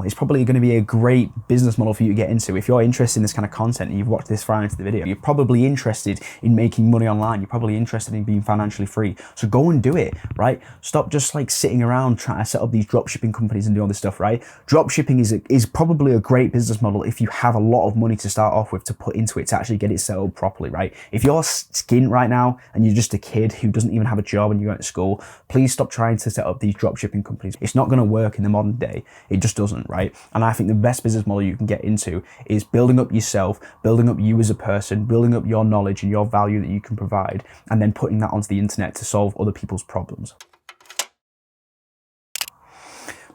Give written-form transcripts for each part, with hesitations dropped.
it's probably going to be a great business model for you to get into. If you're interested in this kind of content and you've watched this far into the video, you're probably interested in making money online. You're probably interested in being financially free. So go and do it, right? Stop just like sitting around trying to set up these dropshipping companies and do all this stuff, right? Dropshipping is probably a great business model if you have a lot of money to start off with to put into it to actually get it set up properly, right? If you're skint right now and you're just a kid who doesn't even have a job and you're going to school, please stop trying to set up these dropshipping companies. It's not going to work in the modern day. It just doesn't, right? And I think the best business model you can get into is building up yourself, building up you as a person, building up your knowledge and your value that you can provide, and then putting that onto the internet to solve other people's problems.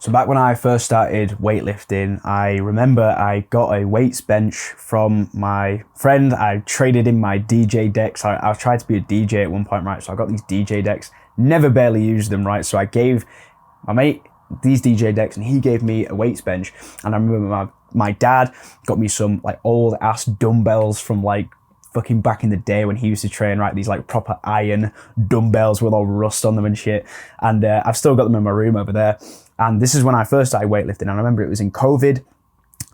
So back when I first started weightlifting, I remember I got a weights bench from my friend. I traded in my DJ decks. I tried to be a DJ at one point, right? So I got these DJ decks, never barely used them, right? So I gave my mate these DJ decks and he gave me a weights bench. And I remember my dad got me some like old ass dumbbells from like fucking back in the day when he used to train, right? These like proper iron dumbbells with all rust on them and shit. And I've still got them in my room over there. And this is when I first started weightlifting. And I remember it was in COVID.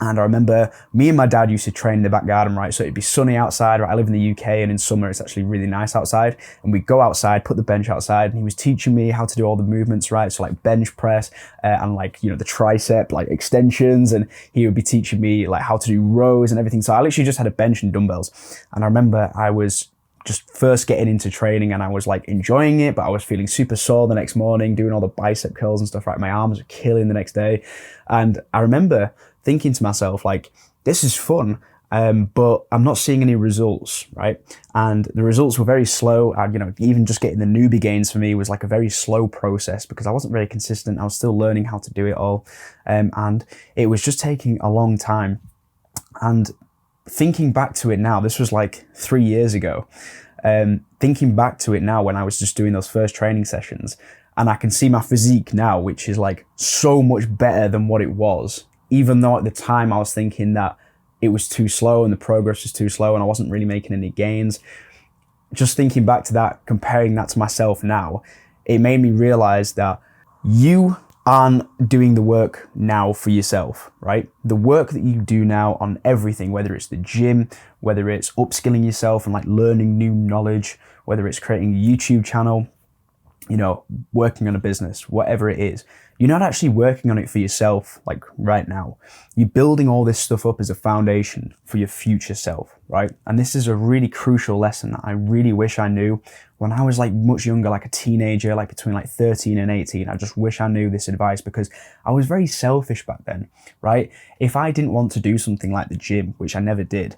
And I remember me and my dad used to train in the back garden, right? So it'd be sunny outside, right? I live in the UK and in summer it's actually really nice outside. And we'd go outside, put the bench outside, and he was teaching me how to do all the movements, right? So like bench press and like, you know, the tricep, like extensions. And he would be teaching me like how to do rows and everything. So I literally just had a bench and dumbbells. And I remember I was just first getting into training and I was like enjoying it, but I was feeling super sore the next morning, doing all the bicep curls and stuff, right? My arms were killing the next day. And I remember thinking to myself, like, this is fun, but I'm not seeing any results, right? And the results were very slow. You know, even just getting the newbie gains for me was like a very slow process because I wasn't very consistent. I was still learning how to do it all. And it was just taking a long time. And thinking back to it now, this was like 3 years ago. Thinking back to it now when I was just doing those first training sessions, and I can see my physique now, which is like so much better than what it was, even though at the time I was thinking that it was too slow and the progress was too slow and I wasn't really making any gains. Just thinking back to that, comparing that to myself now, it made me realize that you aren't doing the work now for yourself, right? The work that you do now on everything, whether it's the gym, whether it's upskilling yourself and like learning new knowledge, whether it's creating a YouTube channel, you know, working on a business, whatever it is, you're not actually working on it for yourself like right now. You're building all this stuff up as a foundation for your future self, right? And this is a really crucial lesson that I really wish I knew when I was like much younger, like a teenager, like between like 13 and 18. I just wish I knew this advice because I was very selfish back then, right? If I didn't want to do something like the gym, which I never did,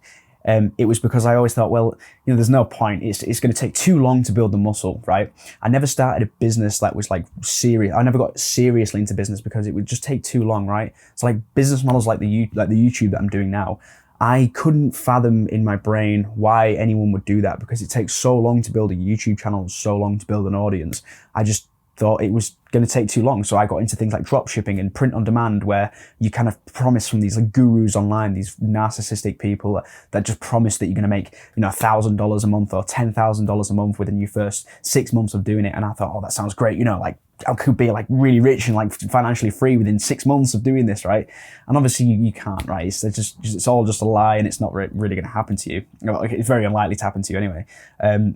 it was because I always thought, well, you know, there's no point. It's going to take too long to build the muscle, right? I never started a business that was like serious. I never got seriously into business because it would just take too long, right? So like business models like the YouTube that I'm doing now, I couldn't fathom in my brain why anyone would do that because it takes so long to build a YouTube channel and so long to build an audience. I just thought it was going to take too long. So I got into things like drop shipping and print on demand, where you kind of promise from these like gurus online, these narcissistic people that just promise that you're going to make, you know, $1,000 a month or $10,000 a month within your first 6 months of doing it. And I thought, oh, that sounds great. You know, like I could be like really rich and like financially free within 6 months of doing this, right? And obviously you can't, right? It's all just a lie, and it's not really going to happen to you. It's very unlikely to happen to you anyway.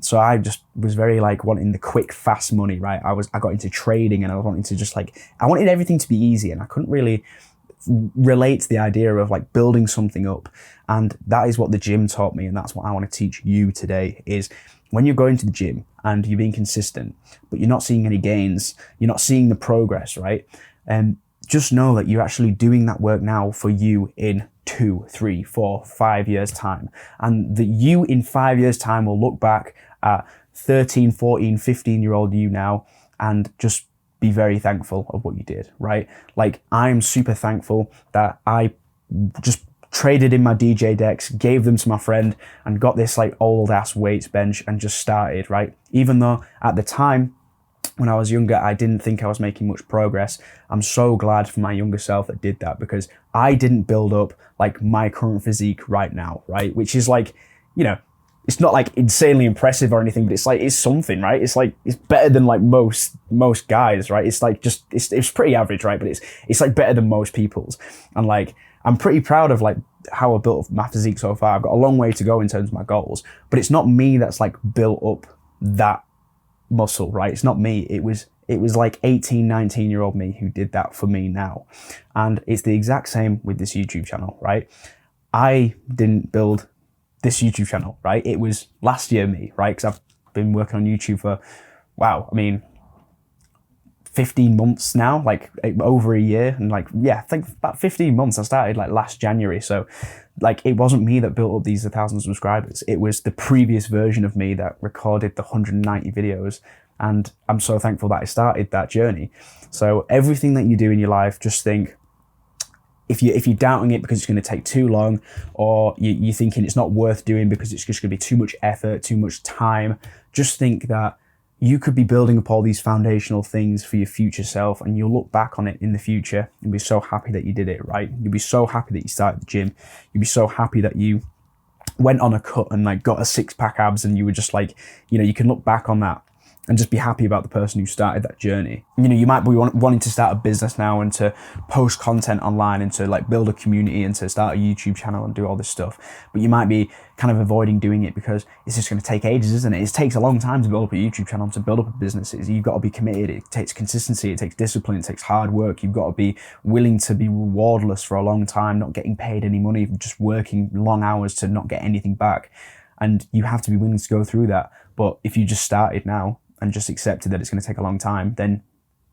So I just was very like wanting the quick, fast money, right? I got into trading, and I was wanting to just like, I wanted everything to be easy, and I couldn't really relate to the idea of like building something up. And that is what the gym taught me, and that's what I want to teach you today is when you're going to the gym and you're being consistent, but you're not seeing any gains, you're not seeing the progress, right? Just know that you're actually doing that work now for you in 2, 3, 4, 5 years time. And that you in 5 years time will look back at 13, 14, 15-year-old you now and just be very thankful of what you did, right? Like I'm super thankful that I just traded in my DJ decks, gave them to my friend, and got this like old ass weights bench and just started, right? Even though at the time when I was younger, I didn't think I was making much progress. I'm so glad for my younger self that did that, because I didn't build up like my current physique right now, right? Which is like, you know, it's not like insanely impressive or anything, but it's like, it's something, right? It's like, it's better than like most guys, right? It's like just, it's pretty average, right? But it's like better than most people's. And like, I'm pretty proud of like how I built my physique so far. I've got a long way to go in terms of my goals, but it's not me that's like built up that muscle, right? It's not me. It was like 18, 19-year-old me who did that for me now. And it's the exact same with this YouTube channel, right? I didn't build this YouTube channel, right? It was last year me, right? Because I've been working on YouTube for, wow, I mean, 15 months now, like over a year. And like, yeah, I think about 15 months. I started like last January. So like, it wasn't me that built up these 1,000 subscribers. It was the previous version of me that recorded the 190 videos. And I'm so thankful that I started that journey. So everything that you do in your life, just think, if you're doubting it because it's going to take too long, or you're thinking it's not worth doing because it's just going to be too much effort, too much time, just think that you could be building up all these foundational things for your future self, and you'll look back on it in the future and be so happy that you did it, right? You'll be so happy that you started the gym. You'll be so happy that you went on a cut and like got a 6-pack abs, and you were just like, you know, you can look back on that and just be happy about the person who started that journey. You know, you might be wanting to start a business now and to post content online and to like build a community and to start a YouTube channel and do all this stuff. But you might be kind of avoiding doing it because it's just going to take ages, isn't it? It takes a long time to build up a YouTube channel, to build up a business. You've got to be committed. It takes consistency. It takes discipline. It takes hard work. You've got to be willing to be rewardless for a long time, not getting paid any money, just working long hours to not get anything back. And you have to be willing to go through that. But if you just started now and just accepted that it's going to take a long time, then,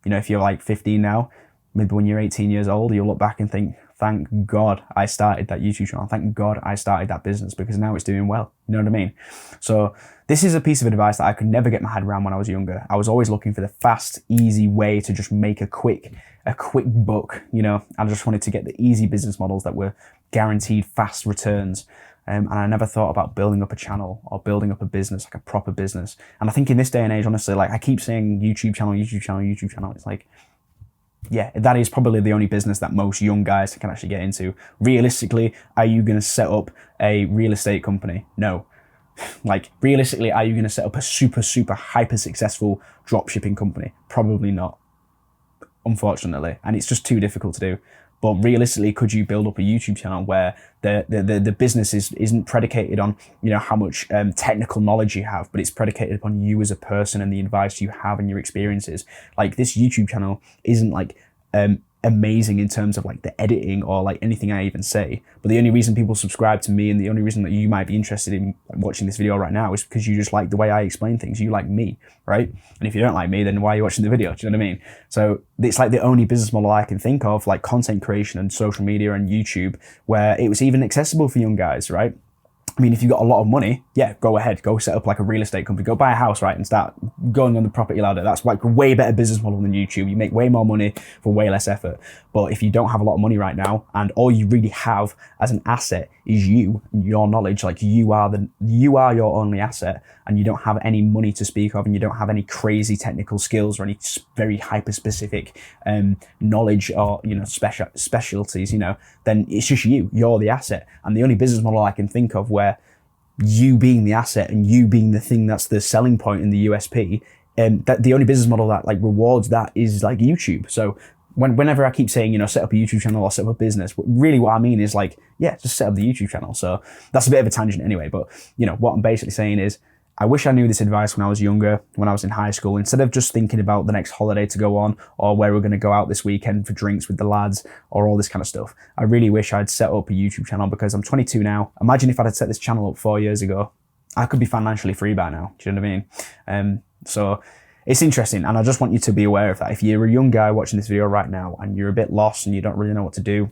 you know, if you're like 15 now, maybe when you're 18 years old, you'll look back and think, thank God I started that YouTube channel. Thank God I started that business, because now it's doing well. You know what I mean? So this is a piece of advice that I could never get my head around when I was younger. I was always looking for the fast, easy way to just make a quick buck, you know. I just wanted to get the easy business models that were guaranteed fast returns. And I never thought about building up a channel or building up a business, like a proper business. And I think in this day and age, honestly, like I keep saying YouTube channel, YouTube channel, YouTube channel. It's like, yeah, that is probably the only business that most young guys can actually get into. Realistically, are you going to set up a real estate company? No. Like, realistically, are you going to set up a super, super hyper successful drop shipping company? Probably not, unfortunately. And it's just too difficult to do. But realistically, could you build up a YouTube channel where the business isn't predicated on, you know, how much technical knowledge you have, but it's predicated upon you as a person and the advice you have and your experiences? Like, this YouTube channel isn't like amazing in terms of like the editing or like anything I even say, but the only reason people subscribe to me and the only reason that you might be interested in watching this video right now is because you just like the way I explain things. You like me, right? And if you don't like me, then why are you watching the video? Do you know what I mean? So it's like the only business model I can think of, like content creation and social media and YouTube, where it was even accessible for young guys, right? I mean, if you've got a lot of money, yeah, go ahead, go set up like a real estate company, go buy a house, right, and start going on the property ladder. That's like a way better business model than YouTube. You make way more money for way less effort. But if you don't have a lot of money right now, and all you really have as an asset is you and your knowledge, like you are your only asset, and you don't have any money to speak of, and you don't have any crazy technical skills or any very hyper specific knowledge or, you know, specialties, you know, then it's just you're the asset. And the only business model I can think of where you being the asset and you being the thing that's the selling point in the USP, that the only business model that like rewards that is like YouTube. So whenever I keep saying, you know, set up a YouTube channel or set up a business, really what I mean is like, yeah, just set up the YouTube channel. So that's a bit of a tangent anyway, but you know, what I'm basically saying is, I wish I knew this advice when I was younger, when I was in high school. Instead of just thinking about the next holiday to go on or where we're going to go out this weekend for drinks with the lads or all this kind of stuff, I really wish I'd set up a YouTube channel, because I'm 22 now. Imagine if I'd set this channel up 4 years ago. I could be financially free by now. Do you know what I mean? So it's interesting, and I just want you to be aware of that. If you're a young guy watching this video right now and you're a bit lost and you don't really know what to do,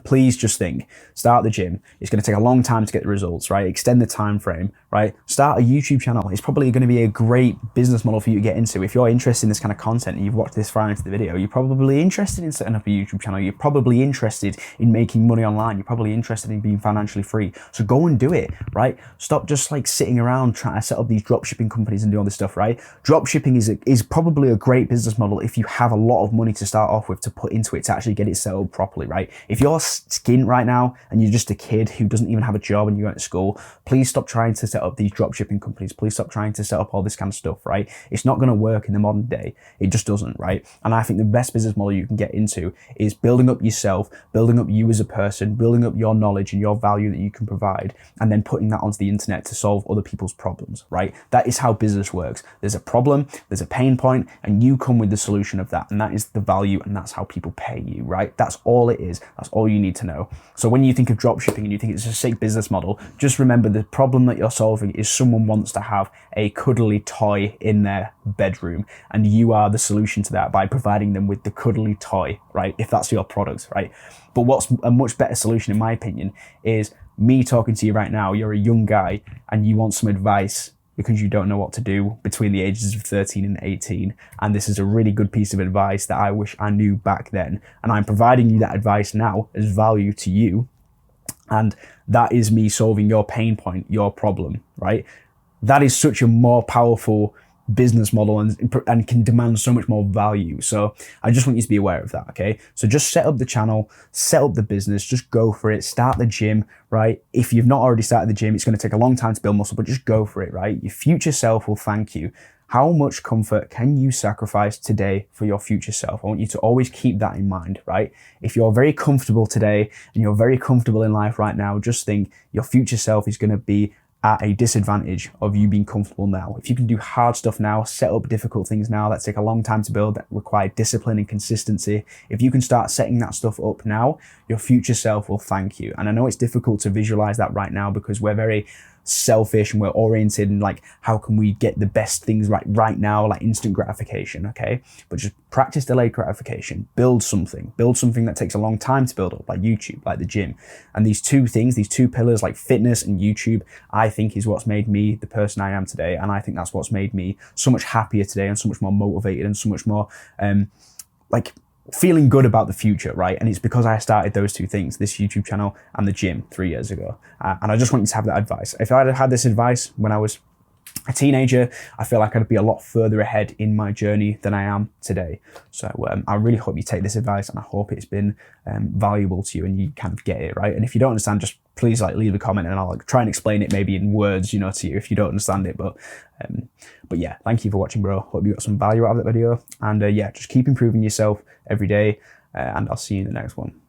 please just think, start the gym. It's going to take a long time to get the results, right? Extend the time frame, right? Start a YouTube channel. It's probably going to be a great business model for you to get into. If you're interested in this kind of content and you've watched this far into the video, you're probably interested in setting up a YouTube channel. You're probably interested in making money online. You're probably interested in being financially free. So go and do it, right? Stop just like sitting around trying to set up these drop shipping companies and do all this stuff, right? Drop shipping is probably a great business model if you have a lot of money to start off with to put into it to actually get it set up properly, right? If you're skint right now and you're just a kid who doesn't even have a job and you went to school, please stop trying to set up these dropshipping companies. Please stop trying to set up all this kind of stuff, right? It's not going to work in the modern day. It just doesn't, right? And I think the best business model you can get into is building up yourself, building up you as a person, building up your knowledge and your value that you can provide, and then putting that onto the internet to solve other people's problems, right? That is how business works. There's a problem, there's a pain point, and you come with the solution of that. And that is the value, and that's how people pay you, right? That's all it is. That's all you need to know. So when you think of dropshipping and you think it's a sick business model, just remember the problem that you're solving is someone wants to have a cuddly toy in their bedroom, and you are the solution to that by providing them with the cuddly toy, right? If that's your product, right? But what's a much better solution, in my opinion, is me talking to you right now. You're a young guy and you want some advice because you don't know what to do between the ages of 13 and 18. And this is a really good piece of advice that I wish I knew back then. And I'm providing you that advice now as value to you. And that is me solving your pain point, your problem, right? That is such a more powerful business model and can demand so much more value. So I just want you to be aware of that, okay? So just set up the channel, set up the business, just go for it, start the gym, right? If you've not already started the gym, it's going to take a long time to build muscle, but just go for it, right? Your future self will thank you. How much comfort can you sacrifice today for your future self? I want you to always keep that in mind, right? If you're very comfortable today and you're very comfortable in life right now, just think your future self is going to be at a disadvantage of you being comfortable now. If you can do hard stuff now, set up difficult things now that take a long time to build, that require discipline and consistency, if you can start setting that stuff up now, your future self will thank you. And I know it's difficult to visualize that right now because we're very selfish and we're oriented in like, how can we get the best things right now, like instant gratification, okay? But just practice delayed gratification, build something that takes a long time to build up, like YouTube, like the gym. And these two things, these two pillars, like fitness and YouTube, I think is what's made me the person I am today. And I think that's what's made me so much happier today and so much more motivated and so much more like feeling good about the future, right? And it's because I started those two things, this YouTube channel and the gym 3 years ago. And I just want you to have that advice. If I had had this advice when I was a teenager, I feel like I'd be a lot further ahead in my journey than I am today. So I really hope you take this advice, and I hope it's been valuable to you and you kind of get it, right? And if you don't understand, just please like leave a comment and I'll like try and explain it maybe in words, you know, to you if you don't understand it. But yeah, thank you for watching, bro. Hope you got some value out of that video. And yeah, just keep improving yourself every day, and I'll see you in the next one.